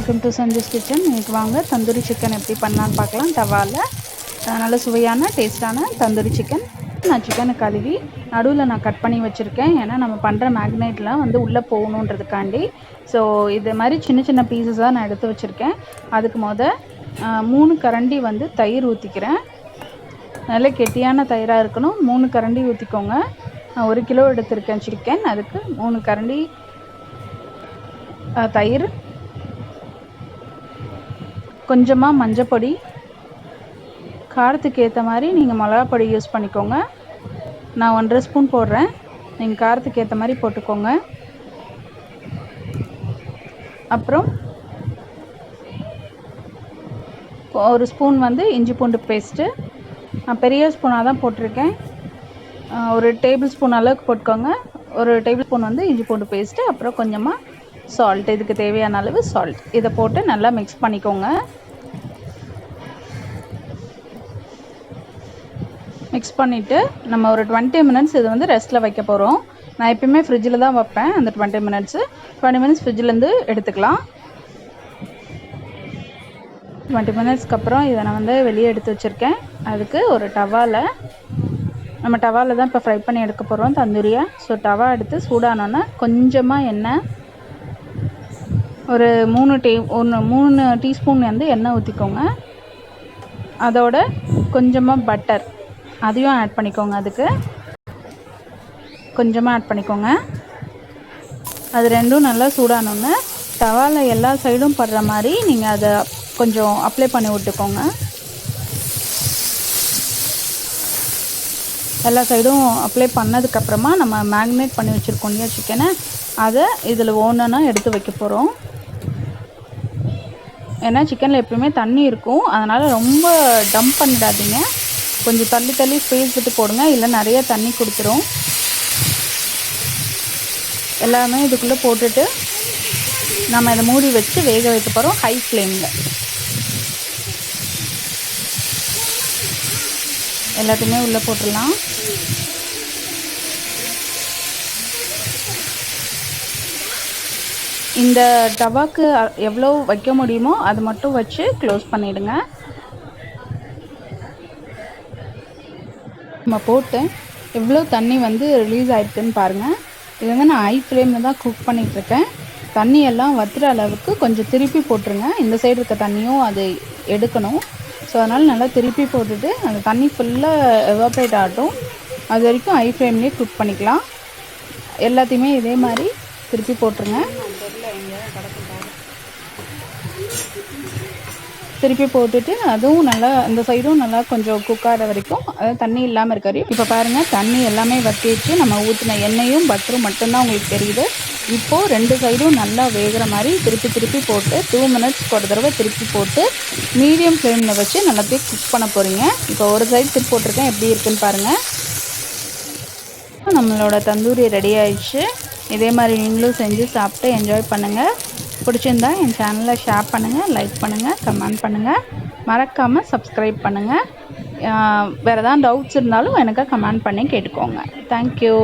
Welcome to சஞ்சுஸ் kitchen. இன்றைக்கி வாங்க tandoori chicken எப்படி பண்ணலான்னு பார்க்கலாம். தவாவில் நல்ல சுவையான டேஸ்டான தந்தூரி சிக்கன். நான் சிக்கனை கழுவி நடுவில் நான் கட் பண்ணி வச்சுருக்கேன். ஏன்னா நம்ம பண்ணுற மேக்னேட்லாம் வந்து உள்ளே போகணுன்றதுக்காண்டி. ஸோ இது மாதிரி சின்ன சின்ன பீசஸாக நான் எடுத்து வச்சுருக்கேன். அதுக்கு 3 கரண்டி வந்து தயிர் ஊற்றிக்கிறேன். நல்ல கெட்டியான தயிராக இருக்கணும். 3 கரண்டி ஊற்றிக்கோங்க. நான் 1 கிலோ எடுத்திருக்கேன் சிக்கன். அதுக்கு 3 கரண்டி தயிர், கொஞ்சமாக மஞ்சப்பொடி, காரத்துக்கு ஏற்ற மாதிரி நீங்கள் மிளகாப்பொடி யூஸ் பண்ணிக்கோங்க. நான் 1.5 ஸ்பூன் போடுறேன். நீங்கள் காரத்துக்கு ஏற்ற மாதிரி போட்டுக்கோங்க. அப்புறம் 1 ஸ்பூன் வந்து இஞ்சி பூண்டு பேஸ்ட்டு. நான் பெரிய ஸ்பூனாக தான் போட்டிருக்கேன். 1 டேபிள் ஸ்பூன் அளவுக்கு போட்டுக்கோங்க. 1 டேபிள் ஸ்பூன் வந்து இஞ்சி பூண்டு பேஸ்ட்டு. அப்புறம் கொஞ்சமாக சால்ட், இதுக்கு தேவையான அளவு சால்ட். இதை போட்டு நல்லா மிக்ஸ் பண்ணிக்கோங்க. மிக்ஸ் பண்ணிவிட்டு நம்ம ஒரு 20 மினிட்ஸ் இது வந்து ரெஸ்ட்டில் வைக்க போகிறோம். நான் எப்பயுமே ஃப்ரிட்ஜில் தான் வைப்பேன். அந்த 20 மினிட்ஸ் ஃப்ரிட்ஜிலேருந்து எடுத்துக்கலாம். 20 மினிட்ஸ்க்கு அப்புறம் இதை நான் வந்து வெளியே எடுத்து வச்சுருக்கேன். அதுக்கு ஒரு நம்ம டவாவில் தான் இப்போ ஃப்ரை பண்ணி எடுக்க போகிறோம் தந்தூரியை. ஸோ டவா எடுத்து சூடானோன்னா கொஞ்சமாக எண்ணெய், ஒரு 3 டீஸ்பூன் வந்து எண்ணெய் ஊற்றிக்கோங்க. அதோட கொஞ்சமாக பட்டர், அதையும் ஆட் பண்ணிக்கோங்க. அதுக்கு கொஞ்சமாக ஆட் பண்ணிக்கோங்க. அது ரெண்டும் நல்லா சூடானோன்னு டவாவில் எல்லா சைடும் படுற மாதிரி நீங்கள் அதை கொஞ்சம் அப்ளை பண்ணி விட்டுக்கோங்க. எல்லா சைடும் அப்ளை பண்ணதுக்கப்புறமா நம்ம மேக்னேட் பண்ணி வச்சுருக்கோம் இல்லையா சிக்கனை, அதை இதில் ஒவ்வொன்றா எடுத்து வைக்க போகிறோம். ஏன்னா சிக்கனில் எப்பயுமே தண்ணி இருக்கும். அதனால் ரொம்ப டம்ப் பண்ணிடாதீங்க. கொஞ்சம் தள்ளி ஸ்பேஸ் விட்டு போடுங்க, இல்லை நிறைய தண்ணி கொடுத்துரும். எல்லாமே இதுக்குள்ளே போட்டுட்டு நம்ம இதை மூடி வச்சு வேக வைக்க போகிறோம் ஹை ஃப்ளேமில். எல்லாத்தையுமே உள்ளே போட்டுடலாம். இந்த டவாக்கு எவ்வளோ வைக்க முடியுமோ அது மட்டும் வச்சு க்ளோஸ் பண்ணிவிடுங்க. நம்ம போட்டு எவ்வளோ தண்ணி வந்து ரிலீஸ் ஆகிருக்குன்னு பாருங்கள். இது வந்து நான் ஹை ஃப்ளேமில் தான் குக் பண்ணிகிட்ருக்கேன். தண்ணி எல்லாம் வத்துற அளவுக்கு கொஞ்சம் திருப்பி போட்டுருங்க. இந்த சைடு இருக்க தண்ணியும் அது எடுக்கணும். ஸோ அதனால் நல்லா திருப்பி போட்டுட்டு அந்த தண்ணி ஃபுல்லாக எவாப்ரேட் ஆகட்டும். அது வரைக்கும் ஹை ஃப்ளேம்லேயே குக் பண்ணிக்கலாம். எல்லாத்தையுமே இதே மாதிரி திருப்பி போட்டுருங்க. திருப்பி போட்டுட்டு அதுவும் நல்லா இந்த சைடும் நல்லா கொஞ்சம் குக் ஆகிற வரைக்கும், அதாவது தண்ணி இல்லாமல் இருக்காரு. இப்போ பாருங்கள், தண்ணி எல்லாமே வற்றிச்சு. நம்ம ஊற்றின எண்ணெயும் பட்டரும் மட்டும்தான் உங்களுக்கு தெரியுது. இப்போது 2 சைடும் நல்லா வேகிற மாதிரி திருப்பி போட்டு 2 மினிட்ஸ்க்கு ஒரு தடவை திருப்பி போட்டு மீடியம் ஃப்ளேமில் வச்சு நல்லாத்தையும் குக் பண்ண போகிறீங்க. இப்போ ஒரு சைடு திருப்பி போட்டிருக்கேன், எப்படி இருக்குன்னு பாருங்கள். நம்மளோட தந்தூரி ரெடி ஆயிடுச்சு. இதே மாதிரி நீங்களும் செஞ்சு சாப்பிட்டு என்ஜாய் பண்ணுங்கள். பிடிச்சிருந்தா என் சேனலை ஷேர் பண்ணுங்கள், லைக் பண்ணுங்கள், கமெண்ட் பண்ணுங்கள். மறக்காமல் சப்ஸ்கிரைப் பண்ணுங்கள். வேறு ஏதாவது டவுட்ஸ் இருந்தாலும் எனக்கு கமெண்ட் பண்ணி கேட்டுக்கோங்க. தேங்க்யூ.